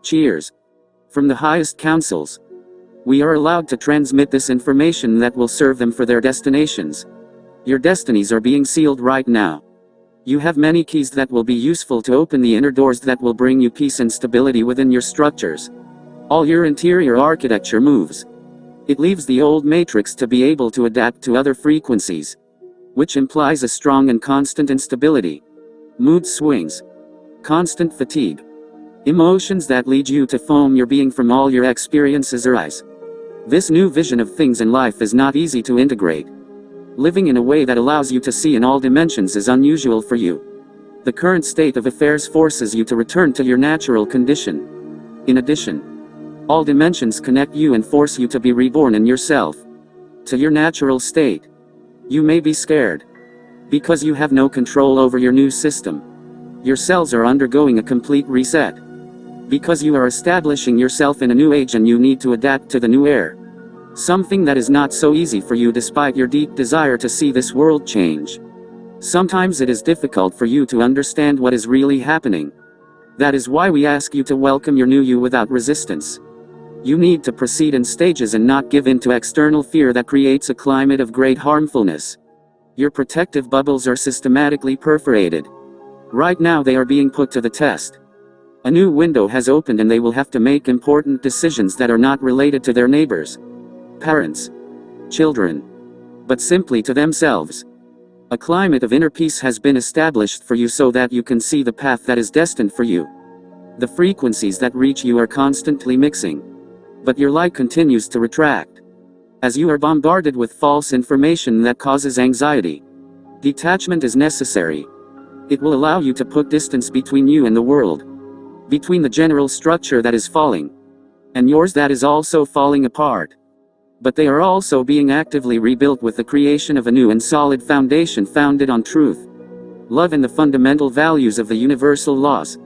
cheers from the highest councils. We are allowed to transmit this information that will serve them for their destinations. Your destinies are being sealed right now. You have many keys that will be useful to open the inner doors that will bring you peace and stability within your structures. All your interior architecture moves. It leaves the old matrix to be able to adapt to other frequencies, which implies a strong and constant instability, mood swings, constant fatigue, emotions that lead you to foam your being from all your experiences arise. This new vision of things in life is not easy to integrate. Living in a way that allows you to see in all dimensions is unusual for you. The current state of affairs forces you to return to your natural condition. In addition, all dimensions connect you and force you to be reborn in yourself, to your natural state. You may be scared, because you have no control over your new system. Your cells are undergoing a complete reset, because you are establishing yourself in a new age and you need to adapt to the new era. Something that is not so easy for you despite your deep desire to see this world change. Sometimes it is difficult for you to understand what is really happening. That is why we ask you to welcome your new you without resistance. You need to proceed in stages and not give in to external fear that creates a climate of great harmfulness. Your protective bubbles are systematically perforated. Right now they are being put to the test. A new window has opened and they will have to make important decisions that are not related to their neighbors, parents, children, but simply to themselves. A climate of inner peace has been established for you so that you can see the path that is destined for you. The frequencies that reach you are constantly mixing, but your light continues to retract. As you are bombarded with false information that causes anxiety, detachment is necessary. It will allow you to put distance between you and the world, between the general structure that is falling, and yours that is also falling apart. But they are also being actively rebuilt with the creation of a new and solid foundation founded on truth, love and the fundamental values of the universal laws,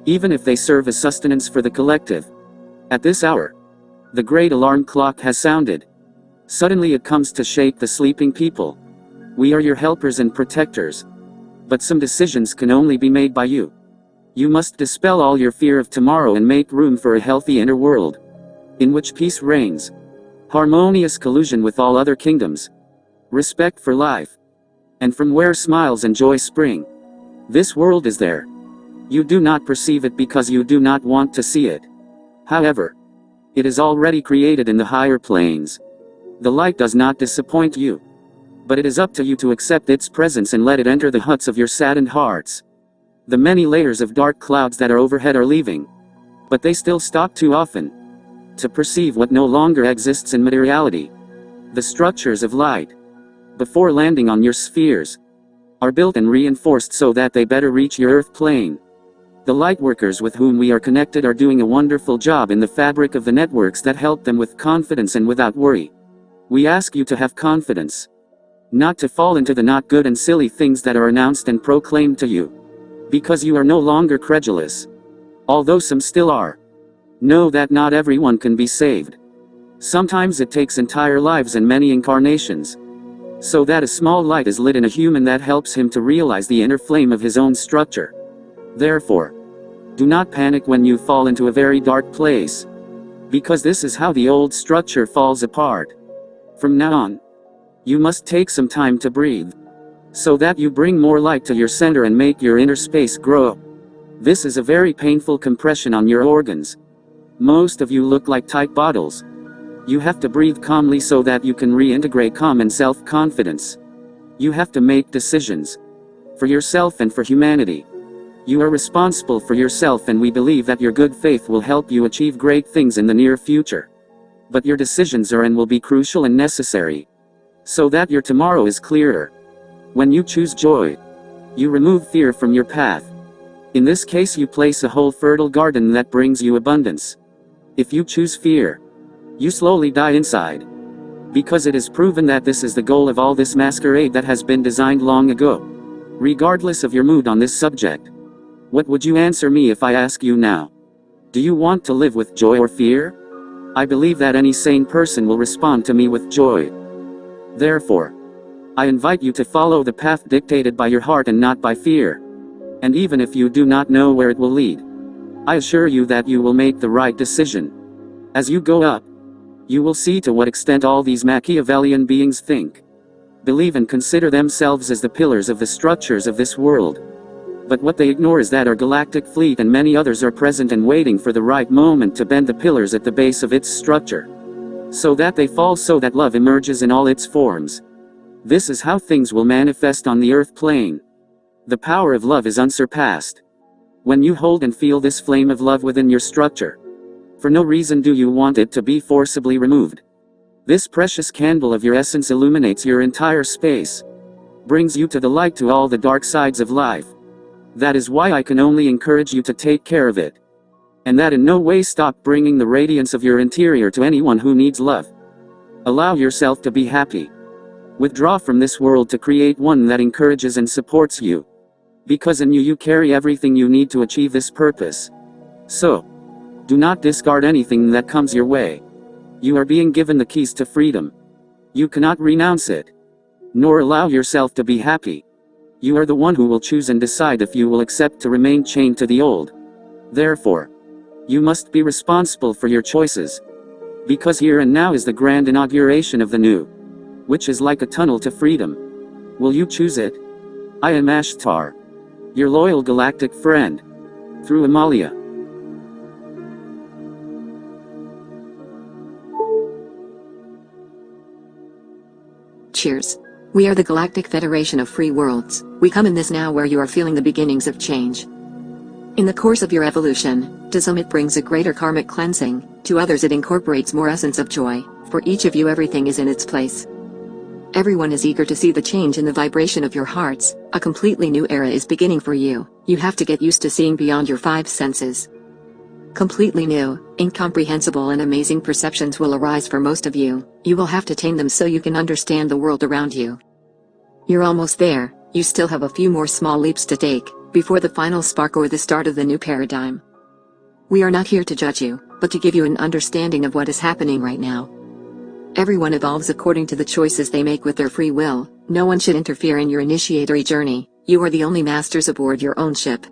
even if they serve as sustenance for the collective. At this hour, the great alarm clock has sounded. Suddenly it comes to shake the sleeping people. We are your helpers and protectors. But some decisions can only be made by you. You must dispel all your fear of tomorrow and make room for a healthy inner world, in which peace reigns, harmonious collusion with all other kingdoms, respect for life, and from where smiles and joy spring. This world is there. You do not perceive it because you do not want to see it. However, it is already created in the higher planes. The light does not disappoint you, but it is up to you to accept its presence and let it enter the huts of your saddened hearts. The many layers of dark clouds that are overhead are leaving, but they still stop too often to perceive what no longer exists in materiality. The structures of light, before landing on your spheres, are built and reinforced so that they better reach your earth plane. The lightworkers with whom we are connected are doing a wonderful job in the fabric of the networks that help them with confidence and without worry. We ask you to have confidence, not to fall into the not good and silly things that are announced and proclaimed to you, because you are no longer credulous, although some still are. Know that not everyone can be saved. Sometimes it takes entire lives and many incarnations, so that a small light is lit in a human that helps him to realize the inner flame of his own structure. Therefore, do not panic when you fall into a very dark place, because this is how the old structure falls apart. From now on, you must take some time to breathe, so that you bring more light to your center and make your inner space grow. This is a very painful compression on your organs. Most of you look like tight bottles. You have to breathe calmly so that you can reintegrate calm and self-confidence. You have to make decisions for yourself and for humanity. You are responsible for yourself, and we believe that your good faith will help you achieve great things in the near future. But your decisions are and will be crucial and necessary, so that your tomorrow is clearer. When you choose joy, you remove fear from your path. In this case, you place a whole fertile garden that brings you abundance. If you choose fear, you slowly die inside, because it is proven that this is the goal of all this masquerade that has been designed long ago. Regardless of your mood on this subject, what would you answer me if I ask you now? Do you want to live with joy or fear? I believe that any sane person will respond to me with joy. Therefore, I invite you to follow the path dictated by your heart and not by fear. And even if you do not know where it will lead, I assure you that you will make the right decision. As you go up, you will see to what extent all these Machiavellian beings think, believe and consider themselves as the pillars of the structures of this world. But what they ignore is that our galactic fleet and many others are present and waiting for the right moment to bend the pillars at the base of its structure, so that they fall, so that love emerges in all its forms. This is how things will manifest on the earth plane. The power of love is unsurpassed. When you hold and feel this flame of love within your structure, for no reason do you want it to be forcibly removed. This precious candle of your essence illuminates your entire space, brings you to the light to all the dark sides of life. That is why I can only encourage you to take care of it, and that in no way stop bringing the radiance of your interior to anyone who needs love. Allow yourself to be happy. Withdraw from this world to create one that encourages and supports you, because in you carry everything you need to achieve this purpose. So, do not discard anything that comes your way. You are being given the keys to freedom. You cannot renounce it, nor allow yourself to be happy. You are the one who will choose and decide if you will accept to remain chained to the old. Therefore, you must be responsible for your choices, because here and now is the grand inauguration of the new, which is like a tunnel to freedom. Will you choose it? I am Ashtar, your loyal galactic friend, through Amalia. Cheers. We are the Galactic Federation of Free Worlds. We come in this now where you are feeling the beginnings of change. In the course of your evolution, to some it brings a greater karmic cleansing, to others it incorporates more essence of joy. For each of you everything is in its place. Everyone is eager to see the change in the vibration of your hearts. A completely new era is beginning for you. You have to get used to seeing beyond your five senses. Completely new, incomprehensible and amazing perceptions will arise for most of you. You will have to tame them so you can understand the world around you. You're almost there. You still have a few more small leaps to take, before the final spark or the start of the new paradigm. We are not here to judge you, but to give you an understanding of what is happening right now. Everyone evolves according to the choices they make with their free will. No one should interfere in your initiatory journey. You are the only masters aboard your own ship.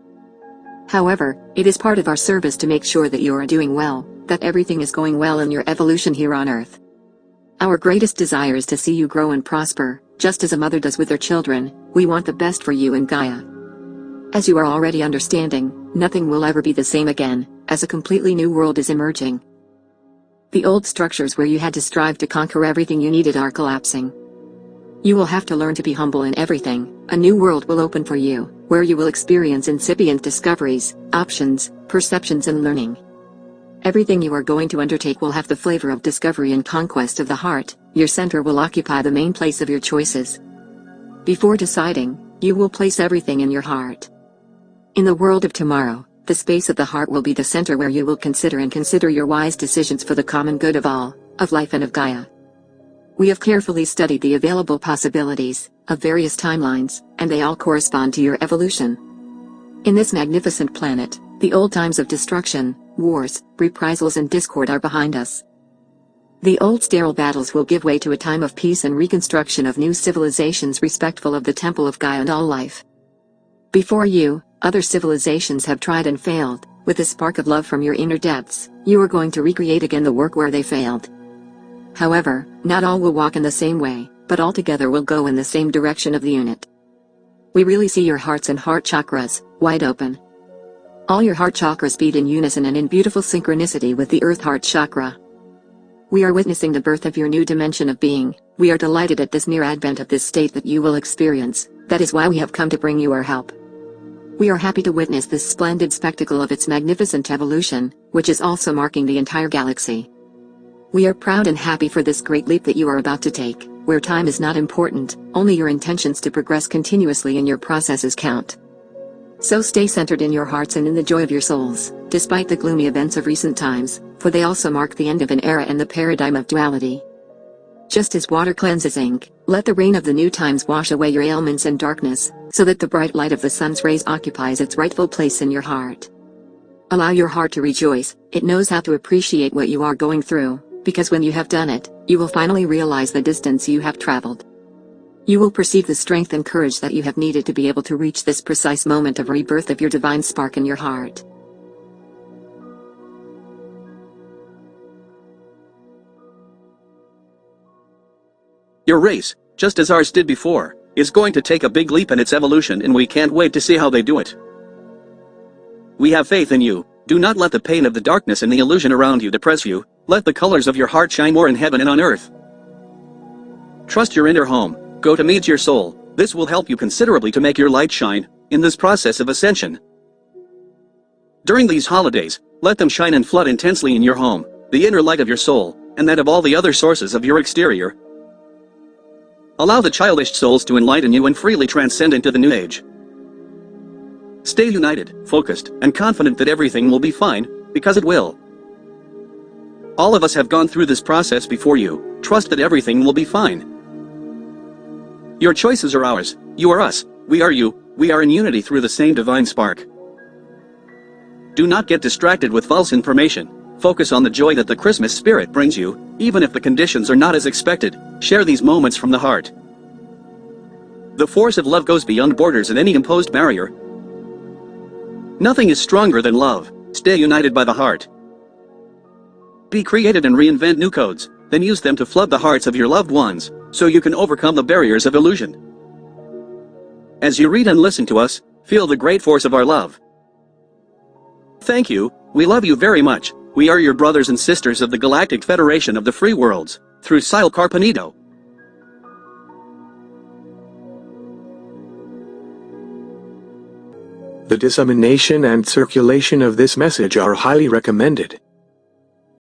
However, it is part of our service to make sure that you are doing well, that everything is going well in your evolution here on Earth. Our greatest desire is to see you grow and prosper, just as a mother does with her children. We want the best for you in Gaia. As you are already understanding, nothing will ever be the same again, as a completely new world is emerging. The old structures where you had to strive to conquer everything you needed are collapsing. You will have to learn to be humble in everything. A new world will open for you, where you will experience incipient discoveries, options, perceptions and learning. Everything you are going to undertake will have the flavor of discovery and conquest of the heart. Your center will occupy the main place of your choices. Before deciding, you will place everything in your heart. In the world of tomorrow, the space of the heart will be the center where you will consider your wise decisions for the common good of all, of life and of Gaia. We have carefully studied the available possibilities, of various timelines, and they all correspond to your evolution. In this magnificent planet, the old times of destruction, wars, reprisals and discord are behind us. The old sterile battles will give way to a time of peace and reconstruction of new civilizations respectful of the temple of Gaia and all life. Before you, other civilizations have tried and failed. With a spark of love from your inner depths, you are going to recreate again the work where they failed. However, not all will walk in the same way, but all together will go in the same direction of the unit. We really see your hearts and heart chakras, wide open. All your heart chakras beat in unison and in beautiful synchronicity with the earth heart chakra. We are witnessing the birth of your new dimension of being. We are delighted at this near advent of this state that you will experience. That is why we have come to bring you our help. We are happy to witness this splendid spectacle of its magnificent evolution, which is also marking the entire galaxy. We are proud and happy for this great leap that you are about to take, where time is not important, only your intentions to progress continuously in your processes count. So stay centered in your hearts and in the joy of your souls, despite the gloomy events of recent times, for they also mark the end of an era and the paradigm of duality. Just as water cleanses ink, let the rain of the new times wash away your ailments and darkness, so that the bright light of the sun's rays occupies its rightful place in your heart. Allow your heart to rejoice. It knows how to appreciate what you are going through, because when you have done it, you will finally realize the distance you have traveled. You will perceive the strength and courage that you have needed to be able to reach this precise moment of rebirth of your divine spark in your heart. Your race, just as ours did before, is going to take a big leap in its evolution, and we can't wait to see how they do it. We have faith in you. Do not let the pain of the darkness and the illusion around you depress you. Let the colors of your heart shine more in heaven and on earth. Trust your inner home. Go to meet your soul. This will help you considerably to make your light shine in this process of ascension. During these holidays, let them shine and flood intensely in your home, the inner light of your soul, and that of all the other sources of your exterior. Allow the childish souls to enlighten you and freely transcend into the new age. Stay united, focused, and confident that everything will be fine, because it will. All of us have gone through this process before you. Trust that everything will be fine. Your choices are ours. You are us. We are you. We are in unity through the same divine spark. Do not get distracted with false information. Focus on the joy that the Christmas spirit brings you, even if the conditions are not as expected. Share these moments from the heart. The force of love goes beyond borders and any imposed barrier. Nothing is stronger than love. Stay united by the heart. Be creative and reinvent new codes, then use them to flood the hearts of your loved ones, so you can overcome the barriers of illusion. As you read and listen to us, feel the great force of our love. Thank you. We love you very much. We are your brothers and sisters of the Galactic Federation of the Free Worlds, through Sile Carpenito. The dissemination and circulation of this message are highly recommended.